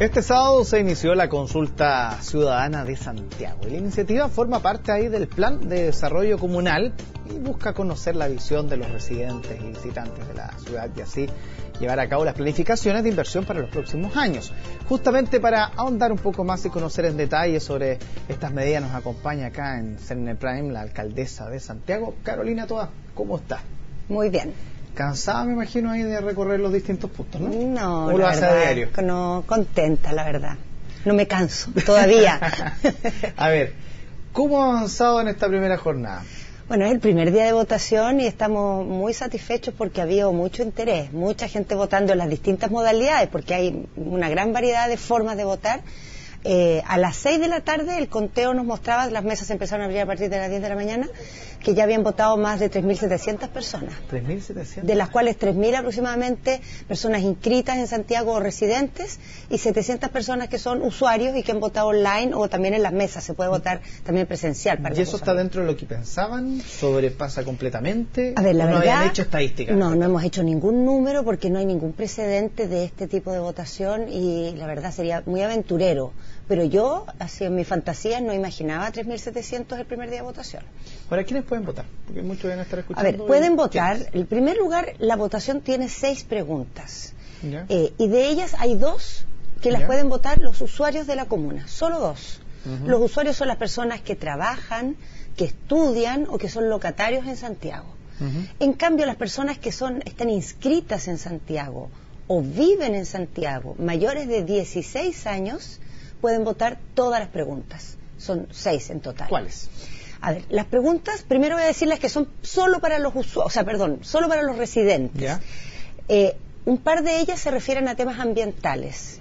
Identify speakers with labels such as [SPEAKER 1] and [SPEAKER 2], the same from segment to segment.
[SPEAKER 1] Este sábado se inició la consulta ciudadana de Santiago y la iniciativa forma parte ahí del plan de desarrollo comunal y busca conocer la visión de los residentes y visitantes de la ciudad y así llevar a cabo las planificaciones de inversión para los próximos años. Justamente para ahondar un poco más y conocer en detalle sobre estas medidas nos acompaña acá en CNN Prime la alcaldesa de Santiago, Carolina Toá. ¿Cómo está?
[SPEAKER 2] Muy bien.
[SPEAKER 1] Cansada, me imagino, ahí de recorrer los distintos puntos, ¿no?
[SPEAKER 2] No,
[SPEAKER 1] ¿O lo hace a diario?
[SPEAKER 2] No, contenta, la verdad. No me canso, todavía.
[SPEAKER 1] A ver, ¿cómo ha avanzado en esta primera jornada?
[SPEAKER 2] Bueno, es el primer día de votación y estamos muy satisfechos porque ha habido mucho interés, mucha gente votando en las distintas modalidades, porque hay una gran variedad de formas de votar. A las 6 de la tarde el conteo nos mostraba, las mesas empezaron a abrir a partir de las 10 de la mañana, que ya habían votado más de 3.700 personas. ¿3.700? De las cuales 3.000 aproximadamente personas inscritas en Santiago o residentes y 700 personas que son usuarios y que han votado online o también en las mesas. Se puede votar también presencial.
[SPEAKER 1] ¿Y eso está dentro de lo que pensaban? ¿Sobrepasa completamente?
[SPEAKER 2] A ver, la verdad,
[SPEAKER 1] ¿no habían hecho estadísticas?
[SPEAKER 2] No hemos hecho ningún número porque no hay ningún precedente de este tipo de votación y la verdad sería muy aventurero. Pero yo, así en mi fantasía, no imaginaba 3.700 el primer día de votación.
[SPEAKER 1] Ahora, ¿quiénes pueden votar? Porque muchos van a estar escuchando.
[SPEAKER 2] A ver, pueden votar. En primer lugar, la votación tiene 6 preguntas. Y de ellas hay 2 que las pueden votar los usuarios de la comuna. Solo 2. Los usuarios son las personas que trabajan, que estudian o que son locatarios en Santiago. En cambio, las personas que están inscritas en Santiago o viven en Santiago, mayores de 16 años, pueden votar todas las preguntas. Son 6 en total.
[SPEAKER 1] ¿Cuáles?
[SPEAKER 2] A ver, las preguntas, primero voy a decirles que son solo para los solo para los residentes. Un par de ellas se refieren a temas ambientales.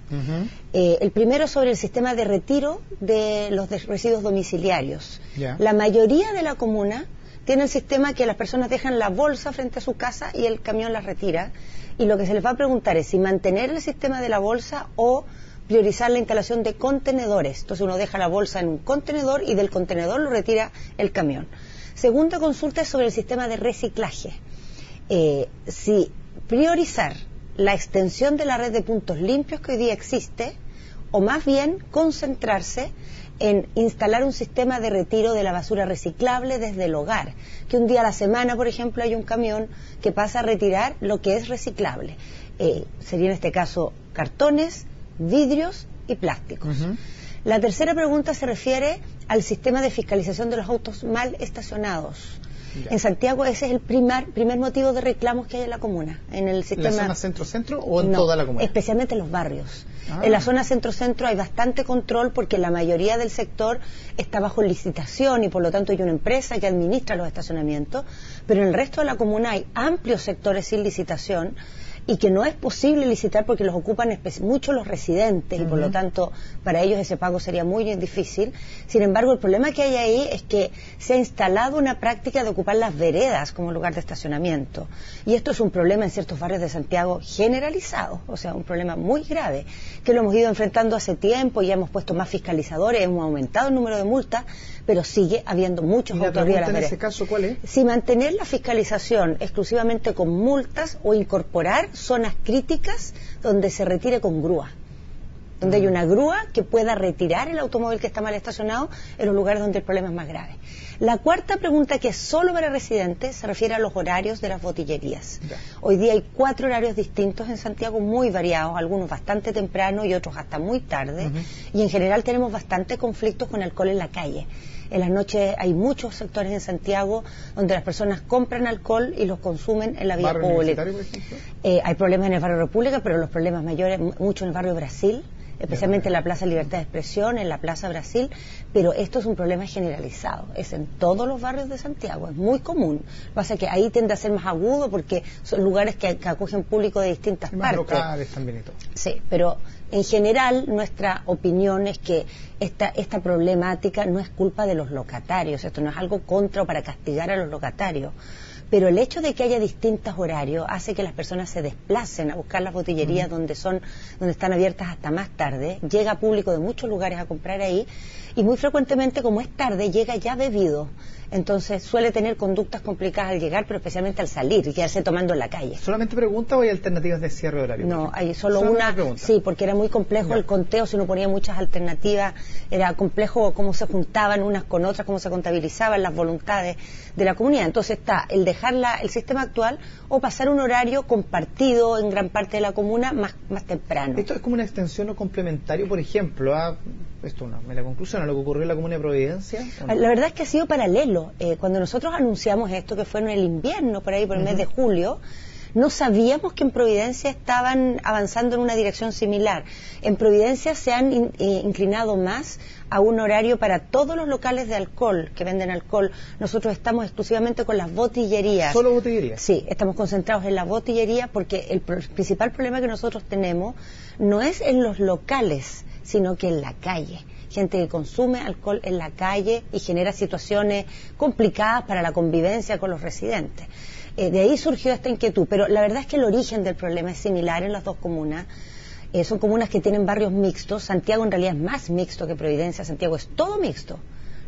[SPEAKER 2] El primero sobre el sistema de retiro de los residuos domiciliarios. La mayoría de la comuna tiene el sistema que las personas dejan la bolsa frente a su casa y el camión las retira. Y lo que se les va a preguntar es si mantener el sistema de la bolsa o priorizar la instalación de contenedores. Entonces uno deja la bolsa en un contenedor y del contenedor lo retira el camión. Segunda consulta es sobre el sistema de reciclaje. Si priorizar la extensión de la red de puntos limpios que hoy día existe o más bien concentrarse en instalar un sistema de retiro de la basura reciclable desde el hogar, que un día a la semana, por ejemplo, hay un camión que pasa a retirar lo que es reciclable. Sería en este caso cartones, vidrios y plásticos. La tercera pregunta se refiere al sistema de fiscalización de los autos mal estacionados. En Santiago ese es el primer motivo de reclamos que hay en la comuna. En el sistema...
[SPEAKER 1] ¿En la zona centro-centro o en toda la comuna?
[SPEAKER 2] Especialmente en los barrios. En la zona centro-centro hay bastante control porque la mayoría del sector está bajo licitación y por lo tanto hay una empresa que administra los estacionamientos, pero en el resto de la comuna hay amplios sectores sin licitación y que no es posible licitar porque los ocupan mucho los residentes y por lo tanto para ellos ese pago sería muy difícil. Sin embargo, el problema que hay ahí es que se ha instalado una práctica de ocupar las veredas como lugar de estacionamiento y esto es un problema en ciertos barrios de Santiago generalizado, o sea, un problema muy grave que lo hemos ido enfrentando hace tiempo y ya hemos puesto más fiscalizadores, hemos aumentado el número de multas, pero sigue habiendo muchos autos arriba de las veredas.
[SPEAKER 1] ¿En ese caso cuál es?
[SPEAKER 2] Si mantener la fiscalización exclusivamente con multas o incorporar zonas críticas donde se retire con grúa, donde hay una grúa que pueda retirar el automóvil que está mal estacionado en los lugares donde el problema es más grave. La cuarta pregunta, que es solo para residentes, se refiere a los horarios de las botillerías. Hoy día hay 4 horarios distintos en Santiago, muy variados, algunos bastante temprano y otros hasta muy tarde, y en general tenemos bastante conflictos con alcohol en la calle. En las noches hay muchos sectores en Santiago donde las personas compran alcohol y los consumen en la vía pública. Hay problemas en el barrio República, pero los problemas mayores, mucho en el barrio Brasil, especialmente en la Plaza Libertad de Expresión, en la Plaza Brasil, pero esto es un problema generalizado, es en todos los barrios de Santiago, es muy común. Lo que pasa es que ahí tiende a ser más agudo porque son lugares que acogen público de distintas partes.
[SPEAKER 1] Más locales también y todo.
[SPEAKER 2] Sí, pero en general nuestra opinión es que esta problemática no es culpa de los locatarios, esto no es algo contra o para castigar a los locatarios. pero el hecho de que haya distintos horarios hace que las personas se desplacen a buscar las botillerías donde están abiertas hasta más tarde, llega público de muchos lugares a comprar ahí, y muy frecuentemente, como es tarde, llega ya bebido. Entonces suele tener conductas complicadas al llegar, pero especialmente al salir y quedarse tomando en la calle.
[SPEAKER 1] ¿Solamente pregunta o hay alternativas de cierre horario?
[SPEAKER 2] No, hay solo una. Pregunta. Sí, porque era muy complejo el conteo, si uno ponía muchas alternativas, era complejo cómo se juntaban unas con otras, cómo se contabilizaban las voluntades de la comunidad. Entonces está el dejar el sistema actual o pasar un horario compartido en gran parte de la comuna más temprano.
[SPEAKER 1] ¿Esto es como una extensión o complementario, por ejemplo, a la conclusión a lo que ocurrió en la Comuna de Providencia?
[SPEAKER 2] La verdad es que ha sido paralelo. Cuando nosotros anunciamos esto, que fue en el invierno, por ahí por el mes de julio, no sabíamos que en Providencia estaban avanzando en una dirección similar. En Providencia se han inclinado más a un horario para todos los locales de alcohol que venden alcohol. Nosotros estamos exclusivamente con las botillerías.
[SPEAKER 1] ¿Solo botillerías?
[SPEAKER 2] Sí, estamos concentrados en la botillería porque el principal problema que nosotros tenemos no es en los locales, sino que en la calle. Gente que consume alcohol en la calle y genera situaciones complicadas para la convivencia con los residentes. De ahí surgió esta inquietud, pero la verdad es que el origen del problema es similar en las dos comunas. Son comunas que tienen barrios mixtos. Santiago en realidad es más mixto que Providencia. Santiago es todo mixto.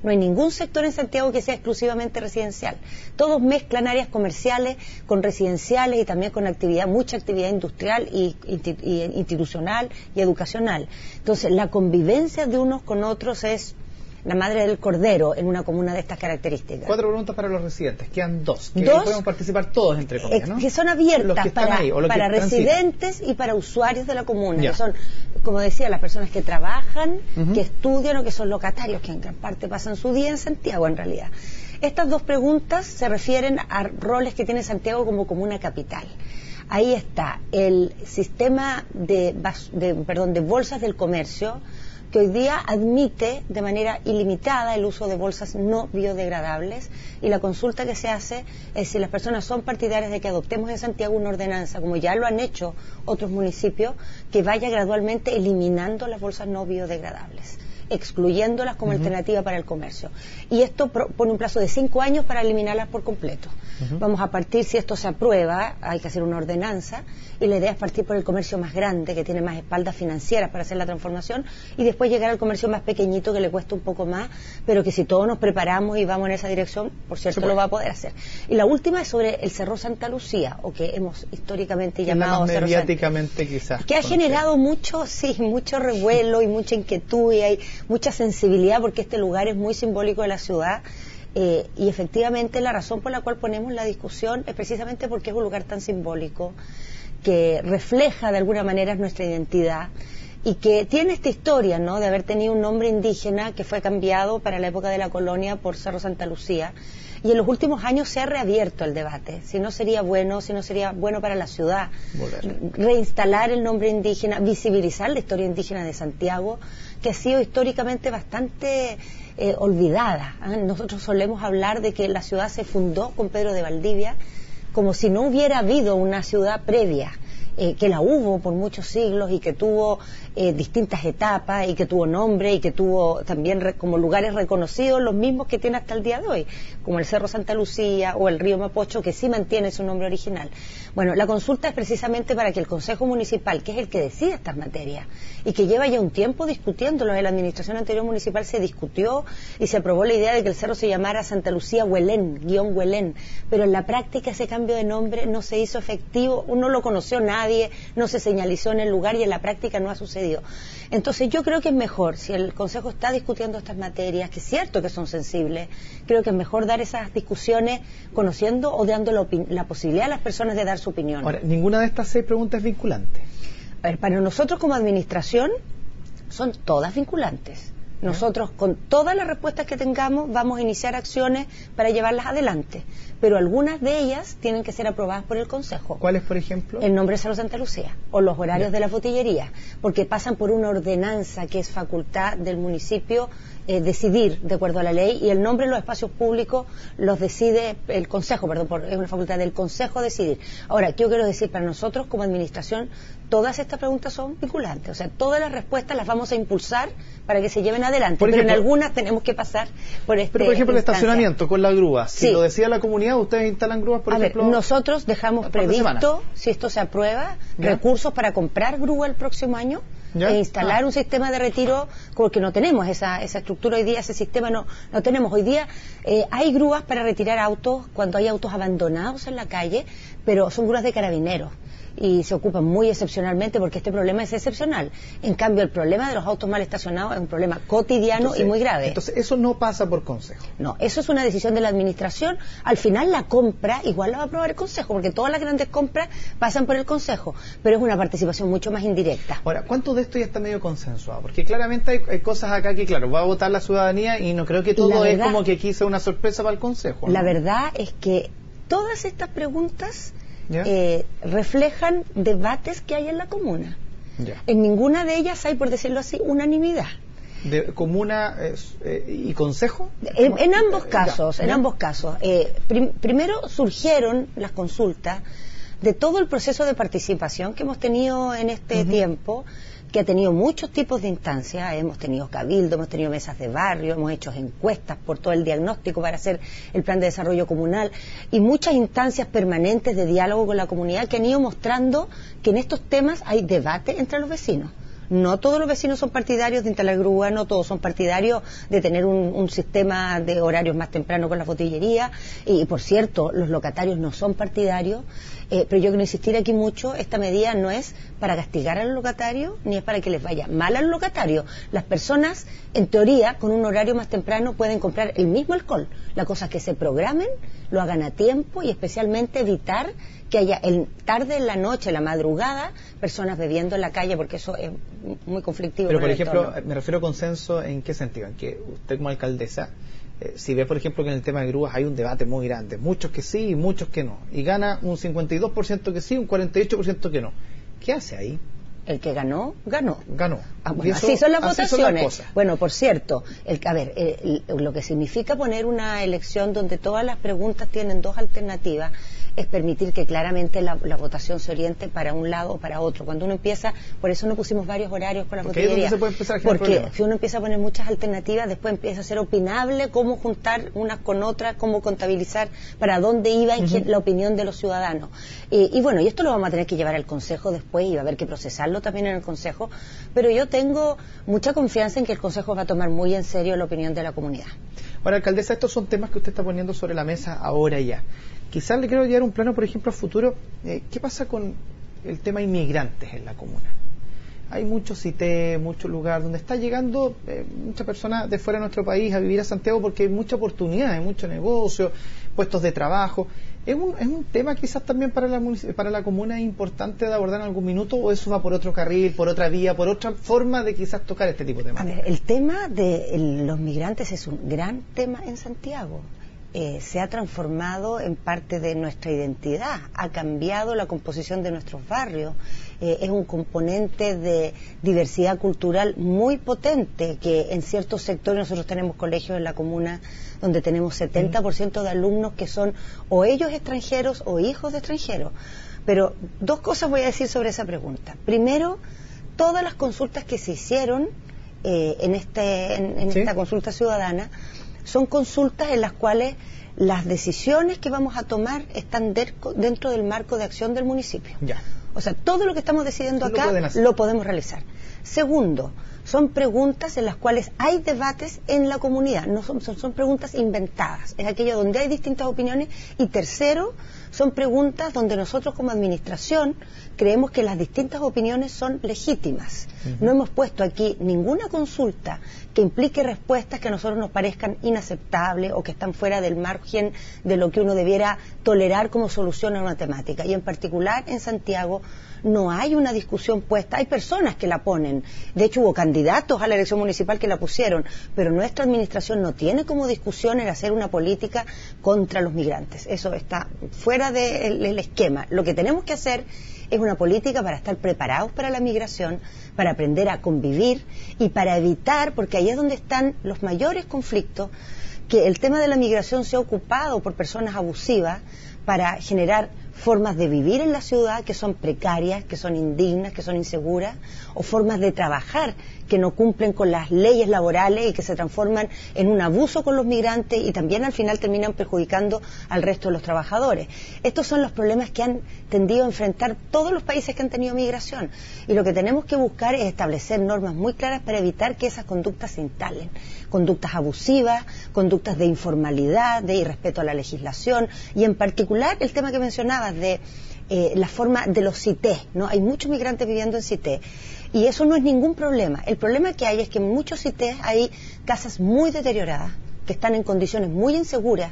[SPEAKER 2] No hay ningún sector en Santiago que sea exclusivamente residencial. Todos mezclan áreas comerciales con residenciales y también con mucha actividad industrial y institucional y educacional. Entonces, la convivencia de unos con otros es la madre del cordero en una comuna de estas características.
[SPEAKER 1] 4 preguntas para los residentes, quedan 2. Que podemos participar todos, entre comillas, ¿no?
[SPEAKER 2] Que son abiertas para residentes y para usuarios de la comuna, que son, como decía, las personas que trabajan, que estudian o que son locatarios, que en gran parte pasan su día en Santiago en realidad. Estas 2 preguntas se refieren a roles que tiene Santiago como comuna capital. Ahí está el sistema de bolsas del comercio, que hoy día admite de manera ilimitada el uso de bolsas no biodegradables, y la consulta que se hace es si las personas son partidarias de que adoptemos en Santiago una ordenanza, como ya lo han hecho otros municipios, que vaya gradualmente eliminando las bolsas no biodegradables, excluyéndolas como alternativa para el comercio. Y esto pone un plazo de 5 años para eliminarlas por completo. Vamos a partir, si esto se aprueba, hay que hacer una ordenanza, y la idea es partir por el comercio más grande, que tiene más espaldas financieras para hacer la transformación, y después llegar al comercio más pequeñito, que le cuesta un poco más, pero que si todos nos preparamos y vamos en esa dirección, por cierto, lo va a poder hacer. Y la última es sobre el Cerro Santa Lucía, o que hemos históricamente llamado Cerro
[SPEAKER 1] mediáticamente quizás.
[SPEAKER 2] Que ha generado mucho revuelo y mucha inquietud, y hay mucha sensibilidad porque este lugar es muy simbólico de la ciudad, y efectivamente la razón por la cual ponemos la discusión es precisamente porque es un lugar tan simbólico que refleja de alguna manera nuestra identidad y que tiene esta historia, ¿no?, de haber tenido un nombre indígena que fue cambiado para la época de la colonia por Cerro Santa Lucía, y en los últimos años se ha reabierto el debate, si no sería bueno para la ciudad reinstalar el nombre indígena, visibilizar la historia indígena de Santiago, que ha sido históricamente bastante olvidada. Nosotros solemos hablar de que la ciudad se fundó con Pedro de Valdivia, como si no hubiera habido una ciudad previa, que la hubo por muchos siglos y que tuvo distintas etapas y que tuvo nombre y que tuvo también como lugares reconocidos, los mismos que tiene hasta el día de hoy, como el Cerro Santa Lucía o el río Mapocho, que sí mantiene su nombre original. Bueno, la consulta es precisamente para que el Consejo Municipal, que es el que decide estas materias y que lleva ya un tiempo discutiéndolo, en la administración anterior municipal se discutió y se aprobó la idea de que el cerro se llamara Santa Lucía Huelén, _Huelén, pero en la práctica ese cambio de nombre no se hizo efectivo, no lo conoció nadie, no se señalizó en el lugar y en la práctica no ha sucedido. Entonces yo creo que es mejor, si el Consejo está discutiendo estas materias, que es cierto que son sensibles, creo que es mejor dar esas discusiones conociendo o dando la posibilidad a las personas de dar su opinión.
[SPEAKER 1] Ahora, ninguna de estas 6 preguntas es vinculante.
[SPEAKER 2] A ver, para nosotros como administración son todas vinculantes. Nosotros, con todas las respuestas que tengamos, vamos a iniciar acciones para llevarlas adelante, pero algunas de ellas tienen que ser aprobadas por el Consejo.
[SPEAKER 1] ¿Cuáles, por ejemplo?
[SPEAKER 2] El nombre de Cerro Santa Lucía, o los horarios de la botillería, porque pasan por una ordenanza que es facultad del municipio decidir de acuerdo a la ley, y el nombre de los espacios públicos los decide el Consejo, es una facultad del Consejo decidir. Ahora, yo quiero decir, para nosotros como administración, todas estas preguntas son vinculantes, o sea, todas las respuestas las vamos a impulsar para que se lleven adelante,
[SPEAKER 1] por ejemplo,
[SPEAKER 2] pero en algunas tenemos que pasar por
[SPEAKER 1] Pero por ejemplo el estacionamiento con la grúa, si
[SPEAKER 2] sí.
[SPEAKER 1] Lo decía la comunidad, ustedes instalan grúas, por ejemplo.
[SPEAKER 2] A ver, nosotros dejamos previsto, si esto se aprueba, recursos para comprar grúa el próximo año. E instalar un sistema de retiro, porque no tenemos esa estructura hoy día, ese sistema no tenemos hoy día. Hay grúas para retirar autos cuando hay autos abandonados en la calle, pero son grúas de carabineros y se ocupan muy excepcionalmente porque este problema es excepcional. En cambio, el problema de los autos mal estacionados es un problema cotidiano y muy grave.
[SPEAKER 1] Entonces, eso no pasa por consejo.
[SPEAKER 2] No, eso es una decisión de la administración. Al final, la compra igual la va a aprobar el consejo, porque todas las grandes compras pasan por el consejo, pero es una participación mucho más indirecta.
[SPEAKER 1] Ahora, ¿cuánto de esto ya está medio consensuado? Porque claramente hay cosas acá que, claro, va a votar la ciudadanía y no creo que todo es como que aquí sea una sorpresa para el consejo, ¿no?
[SPEAKER 2] La verdad es que todas estas preguntas reflejan debates que hay en la comuna. En ninguna de ellas hay, por decirlo así, unanimidad.
[SPEAKER 1] ¿De comuna y consejo?
[SPEAKER 2] En ambos casos, en ambos casos. Primero surgieron las consultas de todo el proceso de participación que hemos tenido en este tiempo, que ha tenido muchos tipos de instancias. Hemos tenido cabildo, hemos tenido mesas de barrio, hemos hecho encuestas por todo el diagnóstico para hacer el plan de desarrollo comunal y muchas instancias permanentes de diálogo con la comunidad que han ido mostrando que en estos temas hay debate entre los vecinos. No todos los vecinos son partidarios de instalar grúa, no todos son partidarios de tener un sistema de horarios más temprano con la botillería y por cierto, los locatarios no son partidarios, pero yo quiero insistir aquí mucho, esta medida no es para castigar a los locatarios ni es para que les vaya mal a los locatarios. Las personas, en teoría, con un horario más temprano pueden comprar el mismo alcohol. La cosa es que se programen, lo hagan a tiempo y especialmente evitar que haya tarde en la noche, en la madrugada, personas bebiendo en la calle, porque eso es muy conflictivo.
[SPEAKER 1] Pero, por ejemplo, me refiero a consenso, ¿en qué sentido? En que usted como alcaldesa, si ve, por ejemplo, que en el tema de grúas hay un debate muy grande, muchos que sí y muchos que no, y gana un 52% que sí, un 48% que no. ¿Qué hace ahí?
[SPEAKER 2] El que ganó, ganó.
[SPEAKER 1] Ganó.
[SPEAKER 2] Bueno, así son las votaciones. Bueno, por cierto, lo que significa poner una elección donde todas las preguntas tienen dos alternativas es permitir que claramente la votación se oriente para un lado o para otro. Cuando uno empieza, por eso no pusimos varios horarios con la botillería, porque si uno empieza a poner muchas alternativas, después empieza a ser opinable cómo juntar unas con otras, cómo contabilizar para dónde iba la opinión de los ciudadanos. Y bueno, y esto lo vamos a tener que llevar al Consejo después y va a haber que procesarlo también en el Consejo, pero yo tengo mucha confianza en que el Consejo va a tomar muy en serio la opinión de la comunidad.
[SPEAKER 1] Ahora, alcaldesa, estos son temas que usted está poniendo sobre la mesa ahora ya. Quizás le quiero llevar un plano, por ejemplo, a futuro. ¿Qué pasa con el tema inmigrantes en la comuna? Hay muchos CITE, muchos lugares donde está llegando mucha persona de fuera de nuestro país a vivir a Santiago porque hay mucha oportunidad, hay mucho negocio, puestos de trabajo. ¿Es un tema quizás también para la comuna importante de abordar en algún minuto o eso va por otro carril, por otra vía, por otra forma de quizás tocar este tipo de temas?
[SPEAKER 2] A ver, el tema de los migrantes es un gran tema en Santiago. Se ha transformado en parte de nuestra identidad, ha cambiado la composición de nuestros barrios, es un componente de diversidad cultural muy potente, que en ciertos sectores nosotros tenemos colegios en la comuna donde tenemos 70% de alumnos que son o ellos extranjeros o hijos de extranjeros. Pero dos cosas voy a decir sobre esa pregunta. Primero, todas las consultas que se hicieron en esta consulta ciudadana son consultas en las cuales las decisiones que vamos a tomar están dentro del marco de acción del municipio.
[SPEAKER 1] Ya.
[SPEAKER 2] O sea, todo lo que estamos decidiendo acá lo podemos realizar. Segundo, son preguntas en las cuales hay debates en la comunidad, no son preguntas inventadas, es aquello donde hay distintas opiniones. Y tercero, son preguntas donde nosotros como administración creemos que las distintas opiniones son legítimas. No hemos puesto aquí ninguna consulta que implique respuestas que a nosotros nos parezcan inaceptables o que están fuera del margen de lo que uno debiera tolerar como solución a una temática. Y en particular en Santiago no hay una discusión puesta, hay personas que la ponen, de hecho hubo candidatos a la elección municipal que la pusieron, pero nuestra administración no tiene como discusión el hacer una política contra los migrantes. Eso está fuera del esquema. Lo que tenemos que hacer es una política para estar preparados para la migración, para aprender a convivir y para evitar, porque ahí es donde están los mayores conflictos, que el tema de la migración sea ocupado por personas abusivas para generar formas de vivir en la ciudad que son precarias, que son indignas, que son inseguras, o formas de trabajar que no cumplen con las leyes laborales y que se transforman en un abuso con los migrantes y también al final terminan perjudicando al resto de los trabajadores. Estos son los problemas que han tendido a enfrentar todos los países que han tenido migración, y lo que tenemos que buscar es establecer normas muy claras para evitar que esas conductas se instalen, conductas abusivas, conductas de informalidad, de irrespeto a la legislación, y en particular el tema que mencionabas de la forma de los CITES, ¿no? Hay muchos migrantes viviendo en CITES y eso no es ningún problema. El problema que hay es que en muchos CITES hay casas muy deterioradas, que están en condiciones muy inseguras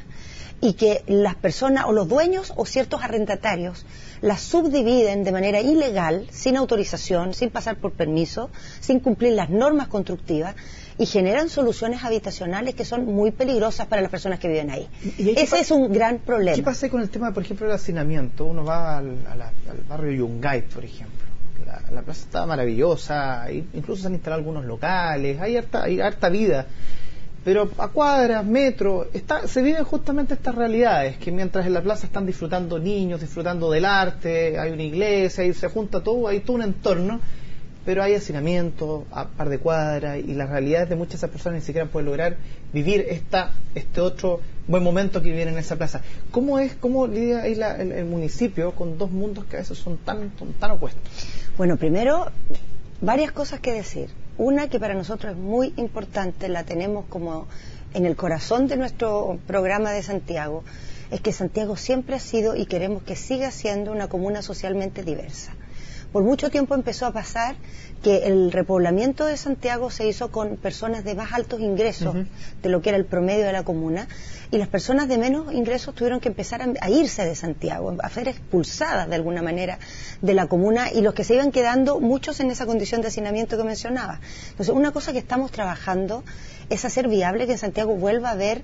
[SPEAKER 2] y que las personas o los dueños o ciertos arrendatarios las subdividen de manera ilegal, sin autorización, sin pasar por permiso, sin cumplir las normas constructivas, y generan soluciones habitacionales que son muy peligrosas para las personas que viven ahí. Ese es un gran problema.
[SPEAKER 1] ¿Qué pasa con el tema, por ejemplo, del hacinamiento? Uno va al barrio Yungay, por ejemplo. La plaza está maravillosa, incluso se han instalado algunos locales, hay harta vida. Pero a cuadras, metros, se viven justamente estas realidades, que mientras en la plaza están disfrutando niños, disfrutando del arte, hay una iglesia, ahí se junta todo, hay todo un entorno, pero hay hacinamiento a par de cuadras y las realidades de muchas de esas personas ni siquiera pueden lograr vivir este otro buen momento que viven en esa plaza. ¿Cómo lidia ahí el municipio con dos mundos que a veces son tan opuestos?
[SPEAKER 2] Bueno, primero, varias cosas que decir. Una que para nosotros es muy importante, la tenemos como en el corazón de nuestro programa de Santiago, es que Santiago siempre ha sido y queremos que siga siendo una comuna socialmente diversa. Por mucho tiempo empezó a pasar que el repoblamiento de Santiago se hizo con personas de más altos ingresos de lo que era el promedio de la comuna, y las personas de menos ingresos tuvieron que empezar a irse de Santiago, a ser expulsadas de alguna manera de la comuna, y los que se iban quedando, muchos en esa condición de hacinamiento que mencionaba. Entonces, una cosa que estamos trabajando es hacer viable que en Santiago vuelva a haber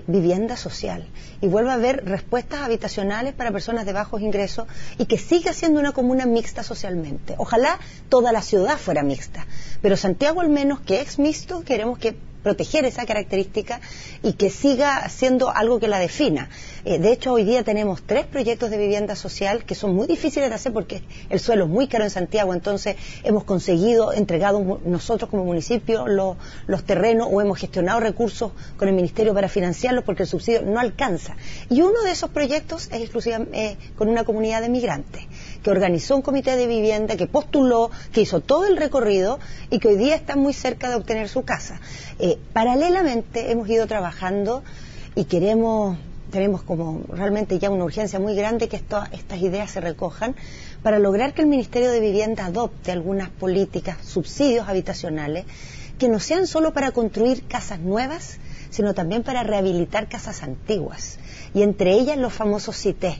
[SPEAKER 2] vivienda social y vuelva a haber respuestas habitacionales para personas de bajos ingresos, y que siga siendo una comuna mixta socialmente. Ojalá toda la ciudad fuera mixta, pero Santiago, al menos que es mixto, queremos que proteger esa característica y que siga siendo algo que la defina. De hecho, hoy día tenemos 3 proyectos de vivienda social que son muy difíciles de hacer porque el suelo es muy caro en Santiago, entonces hemos entregado nosotros como municipio los terrenos, o hemos gestionado recursos con el Ministerio para financiarlos porque el subsidio no alcanza. Y uno de esos proyectos es exclusivamente con una comunidad de migrantes que organizó un comité de vivienda, que postuló, que hizo todo el recorrido y que hoy día está muy cerca de obtener su casa. Paralelamente hemos ido trabajando y tenemos como realmente ya una urgencia muy grande que estas ideas se recojan para lograr que el Ministerio de Vivienda adopte algunas políticas, subsidios habitacionales, que no sean solo para construir casas nuevas, sino también para rehabilitar casas antiguas, y entre ellas los famosos CITES.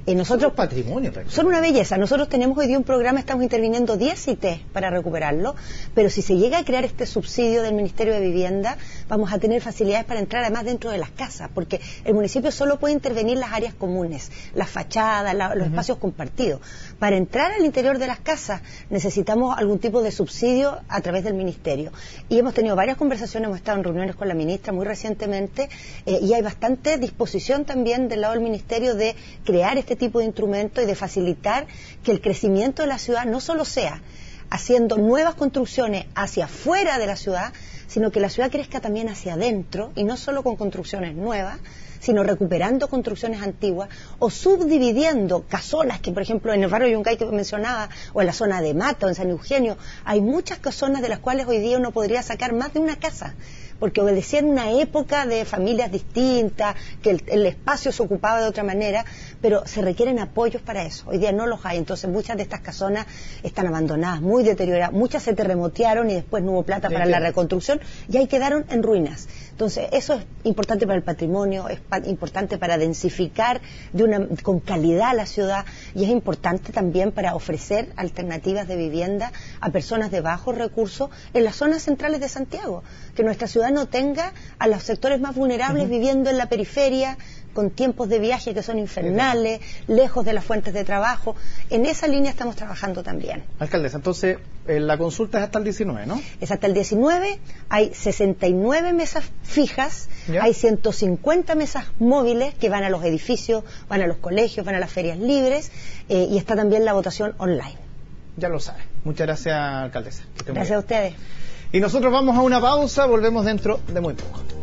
[SPEAKER 2] Nosotros,
[SPEAKER 1] patrimonio,
[SPEAKER 2] son una belleza. Nosotros tenemos hoy día un programa, estamos interviniendo 10 CITES para recuperarlo, pero si se llega a crear este subsidio del Ministerio de Vivienda, vamos a tener facilidades para entrar además dentro de las casas, porque el municipio solo puede intervenir las áreas comunes, las fachadas, los espacios compartidos. Para entrar al interior de las casas necesitamos algún tipo de subsidio a través del Ministerio. Y hemos tenido varias conversaciones, hemos estado en reuniones con la ministra muy recientemente, y hay bastante disposición también del lado del Ministerio de crear este tipo de instrumento y de facilitar que el crecimiento de la ciudad no solo sea haciendo nuevas construcciones hacia afuera de la ciudad, sino que la ciudad crezca también hacia adentro, y no solo con construcciones nuevas, sino recuperando construcciones antiguas o subdividiendo casonas, que por ejemplo en el barrio Yungay que mencionaba, o en la zona de Mata o en San Eugenio, hay muchas casonas de las cuales hoy día uno podría sacar más de una casa, porque obedecían una época de familias distintas, que el espacio se ocupaba de otra manera, pero se requieren apoyos para eso. Hoy día no los hay, entonces muchas de estas casonas están abandonadas, muy deterioradas, muchas se terremotearon y después no hubo plata para la reconstrucción y ahí quedaron en ruinas. Entonces eso es importante para el patrimonio, es importante para densificar con calidad la ciudad, y es importante también para ofrecer alternativas de vivienda a personas de bajos recursos en las zonas centrales de Santiago, que nuestra ciudad no tenga a los sectores más vulnerables viviendo en la periferia, con tiempos de viaje que son infernales, lejos de las fuentes de trabajo. En esa línea estamos trabajando también.
[SPEAKER 1] Alcaldesa, entonces la consulta es hasta el 19, ¿no?
[SPEAKER 2] Es hasta el 19, hay 69 mesas fijas,
[SPEAKER 1] ¿ya?
[SPEAKER 2] Hay 150 mesas móviles que van a los edificios, van a los colegios, van a las ferias libres, y está también la votación online.
[SPEAKER 1] Ya lo sabe. Muchas gracias, alcaldesa.
[SPEAKER 2] Gracias a ustedes.
[SPEAKER 1] Y nosotros vamos a una pausa, volvemos dentro de muy poco.